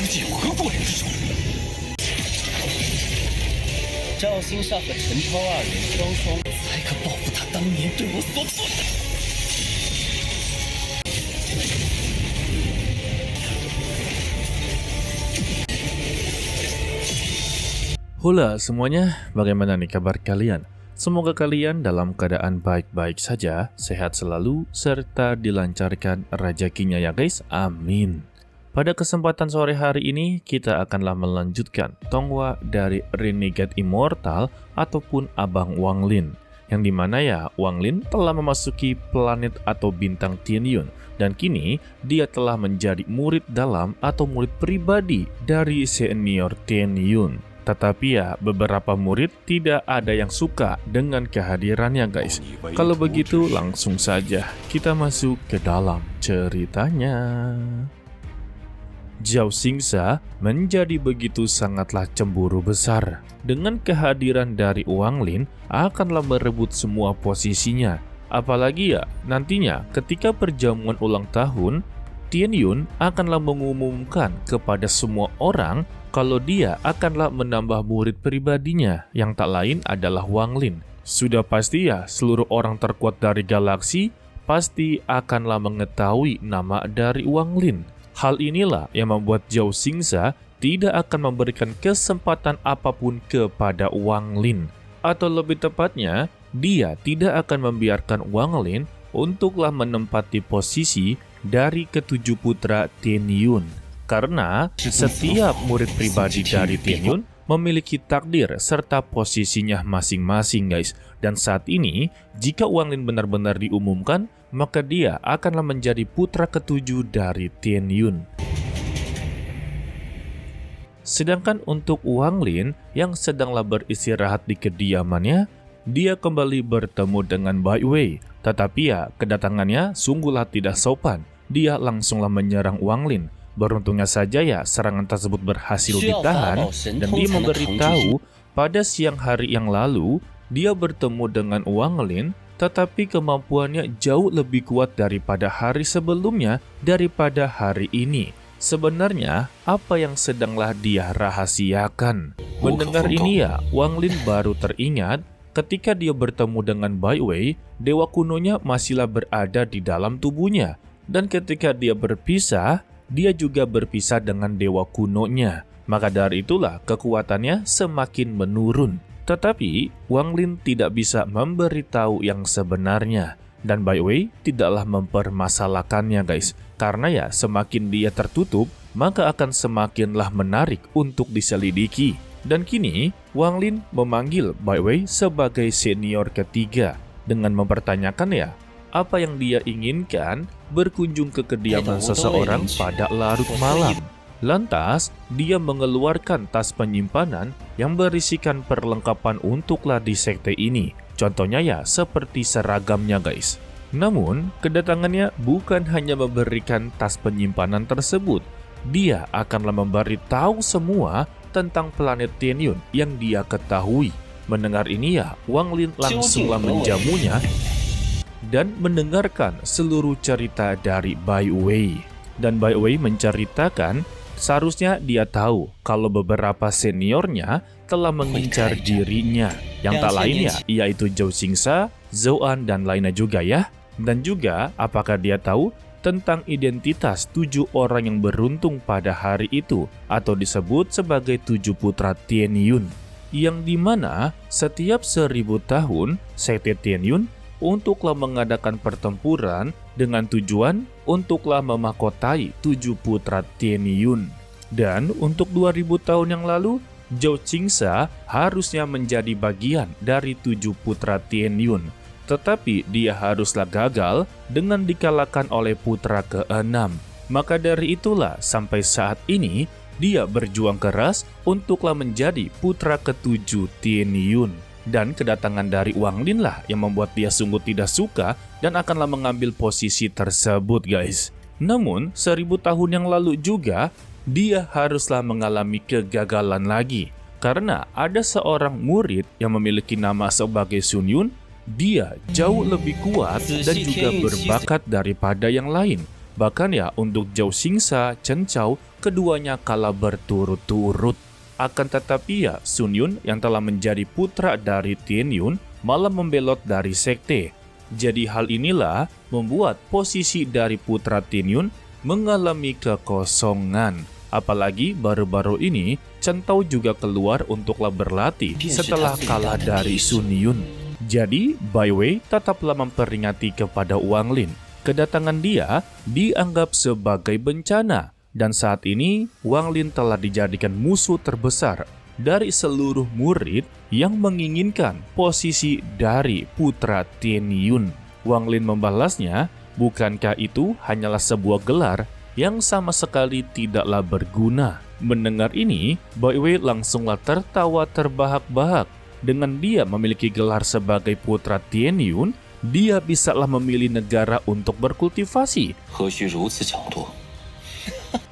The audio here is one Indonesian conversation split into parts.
竟何过联手？赵兴煞和陈涛二人双双才可报复他当年对我所做的。 Hula semuanya, bagaimana nih kabar kalian? Semoga kalian dalam keadaan baik-baik saja, sehat selalu, serta dilancarkan rezekinya ya guys, amin. Pada kesempatan sore hari ini, kita akanlah melanjutkan Tonghua dari Renegade Immortal ataupun Abang Wang Lin. Yang dimana ya, Wang Lin telah memasuki planet atau bintang Tianyun. Dan kini, dia telah menjadi murid dalam atau murid pribadi dari senior Tianyun. Tetapi ya, beberapa murid tidak ada yang suka dengan kehadirannya guys. Kalau begitu langsung saja kita masuk ke dalam ceritanya. Zhao Xingsa menjadi begitu sangatlah cemburu besar. Dengan kehadiran dari Wang Lin akanlah merebut semua posisinya. Apalagi ya, nantinya ketika perjamuan ulang tahun, Tianyun akanlah mengumumkan kepada semua orang kalau dia akanlah menambah murid pribadinya yang tak lain adalah Wang Lin. Sudah pasti ya, seluruh orang terkuat dari galaksi pasti akanlah mengetahui nama dari Wang Lin. Hal inilah yang membuat Zhao Xingsa tidak akan memberikan kesempatan apapun kepada Wang Lin. Atau lebih tepatnya, dia tidak akan membiarkan Wang Lin untuklah menempati posisi dari ketujuh putra Tianyun. Karena setiap murid pribadi dari Tianyun memiliki takdir serta posisinya masing-masing guys. Dan saat ini, jika Wang Lin benar-benar diumumkan, maka dia akanlah menjadi putra ketujuh dari Tianyun. Sedangkan untuk Wang Lin yang sedanglah beristirahat di kediamannya, dia kembali bertemu dengan Bai Wei. Tetapi ya, kedatangannya sungguhlah tidak sopan. Dia langsunglah menyerang Wang Lin. Beruntungnya saja ya, serangan tersebut berhasil ditahan dan dia memberitahu pada siang hari yang lalu dia bertemu dengan Wang Lin, tetapi kemampuannya jauh lebih kuat daripada hari sebelumnya, daripada hari ini. Sebenarnya apa yang sedanglah dia rahasiakan? Mendengar ini ya, Wang Lin baru teringat ketika dia bertemu dengan Bai Wei, dewa kunonya masihlah berada di dalam tubuhnya. Dan ketika dia berpisah, dia juga berpisah dengan dewa kunonya. Maka dari itulah kekuatannya semakin menurun. Tetapi Wang Lin tidak bisa memberitahu yang sebenarnya. Dan Bai Wei tidaklah mempermasalahkannya guys. Karena ya semakin dia tertutup, maka akan semakinlah menarik untuk diselidiki. Dan kini Wang Lin memanggil Bai Wei sebagai senior ketiga. Dengan mempertanyakan ya, apa yang dia inginkan berkunjung ke kediaman seseorang pada larut malam. Lantas, dia mengeluarkan tas penyimpanan yang berisikan perlengkapan untuklah di sekte ini. Contohnya ya, seperti seragamnya guys. Namun, kedatangannya bukan hanya memberikan tas penyimpanan tersebut. Dia akanlah memberitahu semua tentang planet Tianyun yang dia ketahui. Mendengar ini ya, Wang Lin langsunglah menjamunya dan mendengarkan seluruh cerita dari Bai Wei. Dan Bai Wei menceritakan seharusnya dia tahu kalau beberapa seniornya telah mengincar dirinya. Yang tak lain ya, yaitu Zhao Xingsa, Zhou An, dan lainnya juga ya. Dan juga apakah dia tahu tentang identitas 7 orang yang beruntung pada hari itu, atau disebut sebagai 7 putra Tianyun. Yang dimana setiap 1000 tahun sekte Tianyun untuklah mengadakan pertempuran dengan tujuan untuklah memahkotai 7 putra Tianyun. Dan untuk 2000 tahun yang lalu, Zhao Xingsa harusnya menjadi bagian dari 7 putra Tianyun. Tetapi dia haruslah gagal dengan dikalahkan oleh putra ke-6. Maka dari itulah sampai saat ini dia berjuang keras untuklah menjadi putra ke-7 Tianyun. Dan kedatangan dari Wang Lin lah yang membuat dia sungguh tidak suka dan akanlah mengambil posisi tersebut guys. Namun 1000 tahun yang lalu juga dia haruslah mengalami kegagalan lagi. Karena ada seorang murid yang memiliki nama sebagai Sun Yun. Dia jauh lebih kuat dan juga berbakat daripada yang lain. Bahkan ya untuk Zhao Xingsa, Chen Chao, keduanya kalah berturut-turut. Akan tetapi ya Sun Yun yang telah menjadi putra dari Tian Yun malah membelot dari sekte. Jadi hal inilah membuat posisi dari putra Tian Yun mengalami kekosongan. Apalagi baru-baru ini Chen Tao juga keluar untuklah berlatih setelah kalah dari Sun Yun. Jadi Bai Wei tetaplah memperingati kepada Wang Lin. Kedatangan dia dianggap sebagai bencana, dan saat ini Wang Lin telah dijadikan musuh terbesar dari seluruh murid yang menginginkan posisi dari putra Tian Yun. Wang Lin membalasnya, bukankah itu hanyalah sebuah gelar yang sama sekali tidaklah berguna. Mendengar ini, Bai Wei langsunglah tertawa terbahak-bahak. Dengan dia memiliki gelar sebagai putra Tian Yun, dia bisalah memilih negara untuk berkultivasi.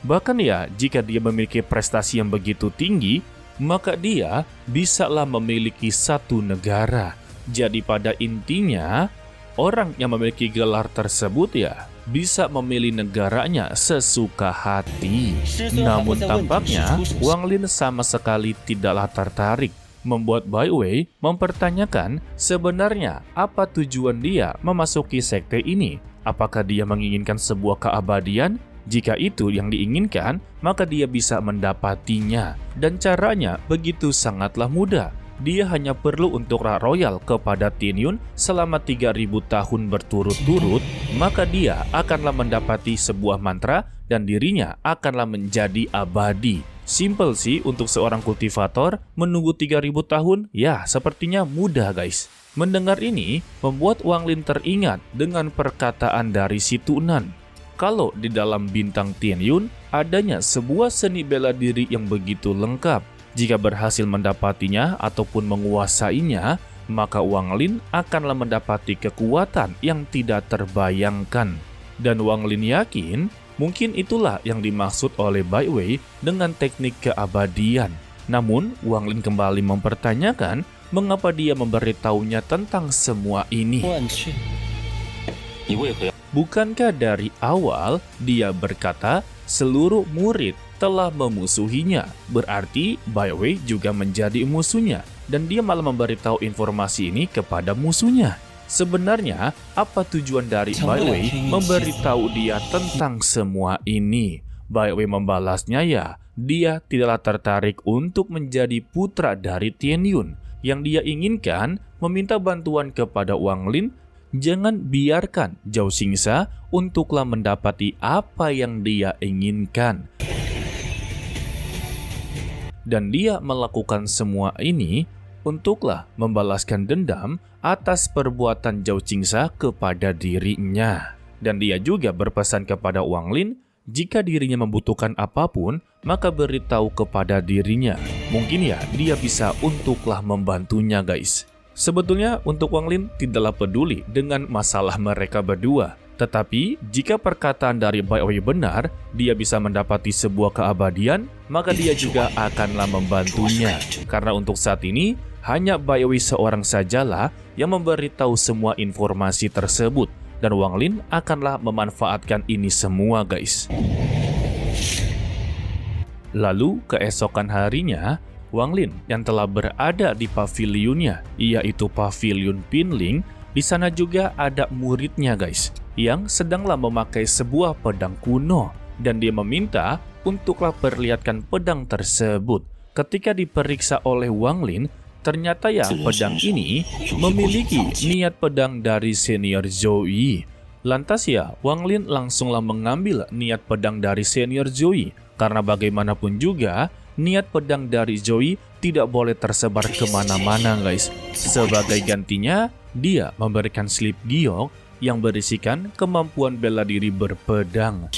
Bahkan ya, jika dia memiliki prestasi yang begitu tinggi, maka dia bisalah memiliki satu negara. Jadi pada intinya, orang yang memiliki gelar tersebut ya bisa memilih negaranya sesuka hati. Namun tampaknya Wang Lin sama sekali tidaklah tertarik, membuat Bai Wei mempertanyakan sebenarnya apa tujuan dia memasuki sekte ini. Apakah dia menginginkan sebuah keabadian? Jika itu yang diinginkan, maka dia bisa mendapatinya. Dan caranya begitu sangatlah mudah. Dia hanya perlu untuk royal kepada Tian Yun selama 3000 tahun berturut-turut, maka dia akanlah mendapati sebuah mantra dan dirinya akanlah menjadi abadi. Simple sih untuk seorang kultivator, menunggu 3000 tahun, ya sepertinya mudah guys. Mendengar ini, membuat Wang Lin teringat dengan perkataan dari si Tunan. Kalau di dalam bintang Tian Yun, adanya sebuah seni bela diri yang begitu lengkap. Jika berhasil mendapatinya ataupun menguasainya, maka Wang Lin akanlah mendapati kekuatan yang tidak terbayangkan. Dan Wang Lin yakin, mungkin itulah yang dimaksud oleh Bai Wei dengan teknik keabadian. Namun, Wang Lin kembali mempertanyakan mengapa dia memberitahunya tentang semua ini. Bukankah dari awal dia berkata seluruh murid telah memusuhinya? Berarti Bai Wei juga menjadi musuhnya, dan dia malah memberitahu informasi ini kepada musuhnya. Sebenarnya, apa tujuan dari Bai Wei memberitahu dia tentang semua ini? Bai Wei membalasnya ya, dia tidaklah tertarik untuk menjadi putra dari Tian Yun. Yang dia inginkan meminta bantuan kepada Wang Lin, jangan biarkan Zhao Xingsa untuklah mendapati apa yang dia inginkan. Dan dia melakukan semua ini untuklah membalaskan dendam atas perbuatan Zhao Xingsa kepada dirinya. Dan dia juga berpesan kepada Wang Lin, jika dirinya membutuhkan apapun, maka beritahu kepada dirinya. Mungkin ya dia bisa untuklah membantunya guys. Sebetulnya untuk Wang Lin tidaklah peduli dengan masalah mereka berdua. Tetapi jika perkataan dari Bai Wei benar, dia bisa mendapati sebuah keabadian, maka dia juga akanlah membantunya. Karena untuk saat ini, hanya Bai Wei seorang sajalah yang memberitahu semua informasi tersebut. Dan Wang Lin akanlah memanfaatkan ini semua guys. Lalu keesokan harinya, Wang Lin yang telah berada di pavilionnya, yaitu pavilion Pinling, di sana juga ada muridnya guys, yang sedanglah memakai sebuah pedang kuno, dan dia meminta untuklah perlihatkan pedang tersebut. Ketika diperiksa oleh Wang Lin, ternyata ya pedang ini memiliki niat pedang dari senior Zhou Yi. Lantas ya Wang Lin langsunglah mengambil niat pedang dari senior Zhou Yi, karena bagaimanapun juga niat pedang dari Zhou Yi tidak boleh tersebar kemana-mana guys. Sebagai gantinya, dia memberikan slip giok yang berisikan kemampuan bela diri berpedang.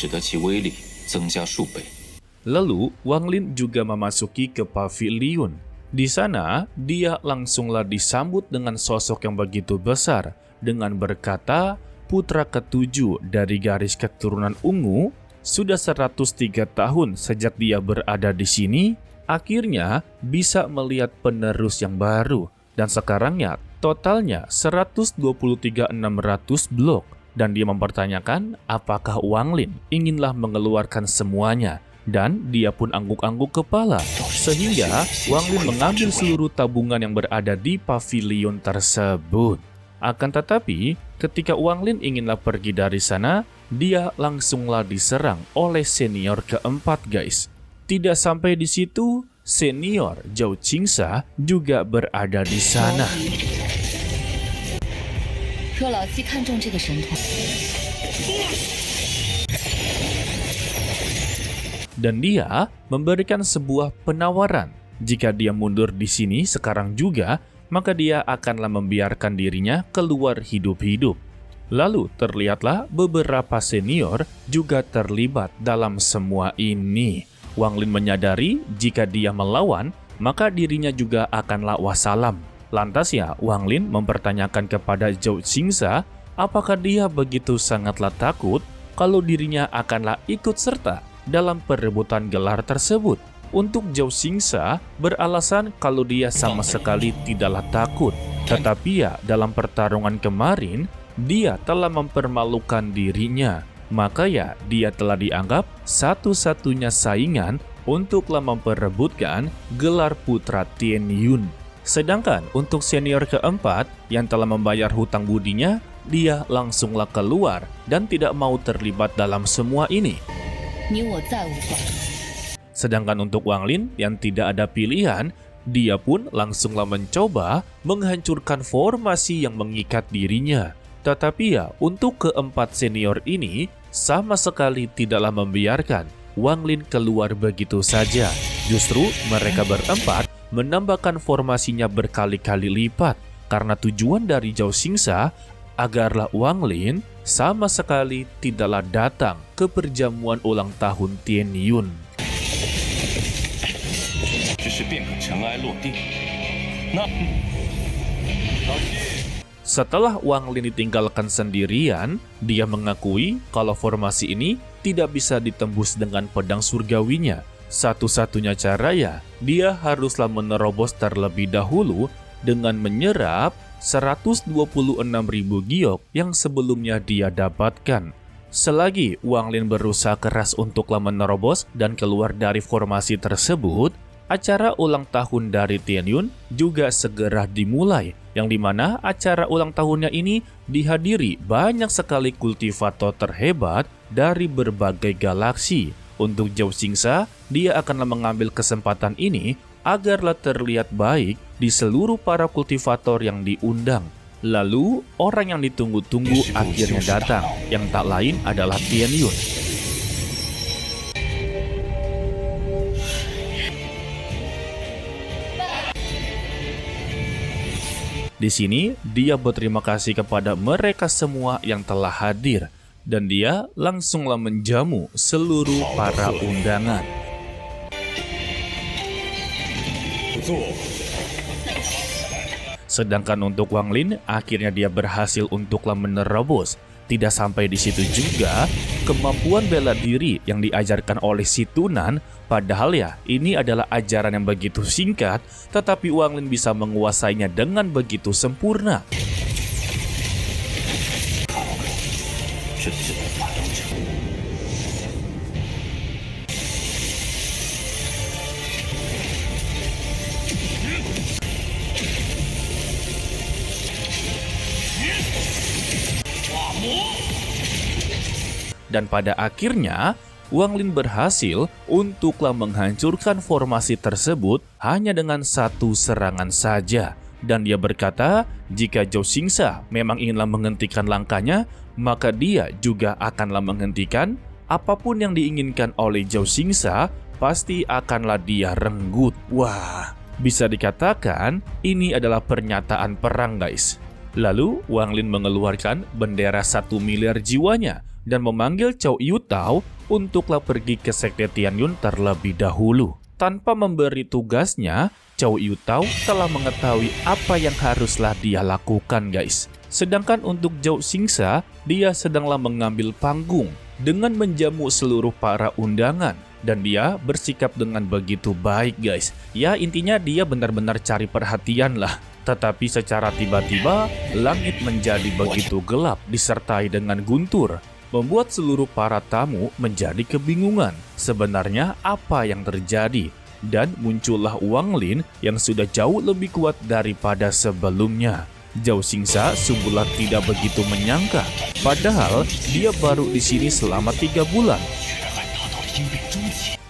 Lalu Wang Lin juga memasuki ke pavilion. Di sana, dia langsunglah disambut dengan sosok yang begitu besar dengan berkata, putra ketujuh dari garis keturunan ungu, sudah 103 tahun sejak dia berada di sini, akhirnya bisa melihat penerus yang baru. Dan sekarang ya, totalnya 123.600 blok. dan dia mempertanyakan apakah Wang Lin inginlah mengeluarkan semuanya. Dan dia pun angguk-angguk kepala, sehingga Wang Lin mengambil seluruh tabungan yang berada di pavilion tersebut. Akan tetapi, ketika Wang Lin inginlah pergi dari sana, dia langsunglah diserang oleh senior keempat, guys. Tidak sampai di situ, senior Zhao Qingsa juga berada di sana. 若老七看中这个神通， Dan dia memberikan sebuah penawaran. Jika dia mundur di sini sekarang juga, maka dia akanlah membiarkan dirinya keluar hidup-hidup. Lalu terlihatlah beberapa senior juga terlibat dalam semua ini. Wang Lin menyadari jika dia melawan, maka dirinya juga akanlah wassalam. Lantas ya, Wang Lin mempertanyakan kepada Zhao Qingsa, apakah dia begitu sangatlah takut kalau dirinya akanlah ikut serta dalam perebutan gelar tersebut. Untuk Zhao Qingsa beralasan kalau dia sama sekali tidaklah takut. Tetapi ya, dalam pertarungan kemarin, dia telah mempermalukan dirinya. Maka ya, dia telah dianggap satu-satunya saingan untuklah memperebutkan gelar putra Tian Yun. Sedangkan untuk senior keempat yang telah membayar hutang budinya, dia langsunglah keluar dan tidak mau terlibat dalam semua ini. 你我再无话。 Sedangkan untuk Wang Lin yang tidak ada pilihan, dia pun langsunglah mencoba menghancurkan formasi yang mengikat dirinya. Tetapi ya, untuk keempat senior ini sama sekali tidaklah membiarkan Wang Lin keluar begitu saja. Justru mereka berempat menambahkan formasinya berkali-kali lipat karena tujuan dari Zhao Qingsa agarlah Wang Lin sama sekali tidaklah datang ke perjamuan ulang tahun Tian Yun. 只是便可尘埃落定。那， Setelah Wang Lin ditinggalkan sendirian, dia mengakui kalau formasi ini tidak bisa ditembus dengan pedang surgawinya. Satu-satunya cara ya, dia haruslah menerobos terlebih dahulu dengan menyerap 126.000 giok yang sebelumnya dia dapatkan. Selagi Wang Lin berusaha keras untuklah menerobos dan keluar dari formasi tersebut, acara ulang tahun dari Tian Yun juga segera dimulai, yang dimana acara ulang tahunnya ini dihadiri banyak sekali kultivator terhebat dari berbagai galaksi. Untuk Zhao Qingsa, dia akan mengambil kesempatan ini agarlah terlihat baik di seluruh para kultivator yang diundang. Lalu, orang yang ditunggu-tunggu akhirnya datang, yang tak lain adalah Tian Yun. Di sini, dia berterima kasih kepada mereka semua yang telah hadir, dan dia langsunglah menjamu seluruh para undangan. Sedangkan untuk Wang Lin, akhirnya dia berhasil untuklah menerobos. Tidak sampai di situ juga, kemampuan bela diri yang diajarkan oleh si Tunan, padahal ya ini adalah ajaran yang begitu singkat, tetapi Wang Lin bisa menguasainya dengan begitu sempurna. Dan pada akhirnya, Wang Lin berhasil untuklah menghancurkan formasi tersebut hanya dengan satu serangan saja. Dan dia berkata, jika Zhao Qingsa memang inginlah menghentikan langkahnya, maka dia juga akanlah menghentikan apapun yang diinginkan oleh Zhao Qingsa, pasti akanlah dia renggut. Wah, bisa dikatakan ini adalah pernyataan perang, guys. Lalu Wang Lin mengeluarkan bendera 1 miliar jiwanya dan memanggil Cao Yutao untuklah pergi ke sekte Tian Yun terlebih dahulu. Tanpa memberi tugasnya, Cao Yutao telah mengetahui apa yang haruslah dia lakukan, guys. Sedangkan untuk Zhao Qingsa, dia sedanglah mengambil panggung dengan menjamu seluruh para undangan. Dan dia bersikap dengan begitu baik, guys. Ya, intinya dia benar-benar cari perhatian lah. Tetapi secara tiba-tiba, langit menjadi begitu gelap disertai dengan guntur, membuat seluruh para tamu menjadi kebingungan. Sebenarnya apa yang terjadi? Dan muncullah Wang Lin yang sudah jauh lebih kuat daripada sebelumnya. Zhao Xingxa sungguhlah tidak begitu menyangka, padahal dia baru di sini selama 3 bulan.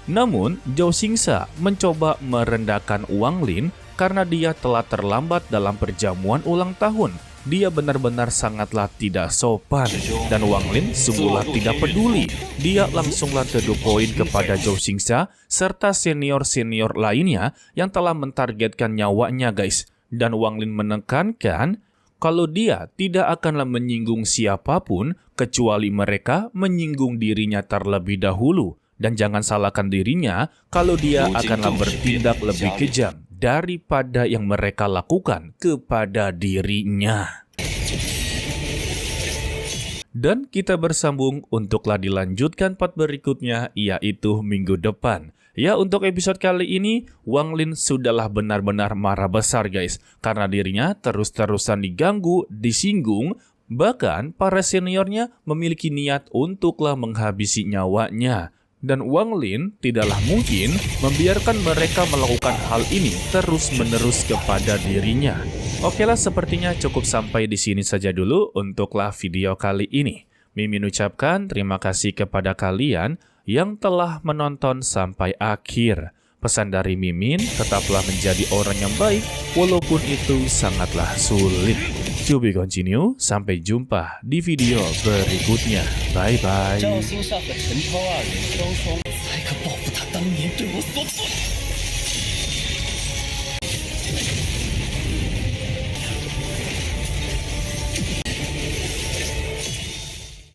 Namun, Zhao Xingxa mencoba merendahkan Wang Lin karena dia telah terlambat dalam perjamuan ulang tahun. Dia benar-benar sangatlah tidak sopan, dan Wang Lin sungguhlah tidak peduli. Dia langsunglah to the point kepada Zhao Xingxa serta senior-senior lainnya yang telah mentargetkan nyawanya, guys. Dan Wang Lin menekankan kalau dia tidak akanlah menyinggung siapapun kecuali mereka menyinggung dirinya terlebih dahulu. Dan jangan salahkan dirinya kalau dia akanlah bertindak lebih kejam daripada yang mereka lakukan kepada dirinya. Dan kita bersambung untuklah dilanjutkan part berikutnya, yaitu minggu depan. Ya, untuk episode kali ini, Wang Lin sudahlah benar-benar marah besar, guys. Karena dirinya terus-terusan diganggu, disinggung, bahkan para seniornya memiliki niat untuklah menghabisi nyawanya. Dan Wang Lin tidaklah mungkin membiarkan mereka melakukan hal ini terus-menerus kepada dirinya. Okelah, sepertinya cukup sampai di sini saja dulu untuklah video kali ini. Mimin ucapkan terima kasih kepada kalian yang telah menonton sampai akhir. Pesan dari Mimin, tetaplah menjadi orang yang baik walaupun itu sangatlah sulit. To be continue, sampai jumpa di video berikutnya. Bye-bye. 赵兴善和陈超二人双双才可报复他当年对我所做的。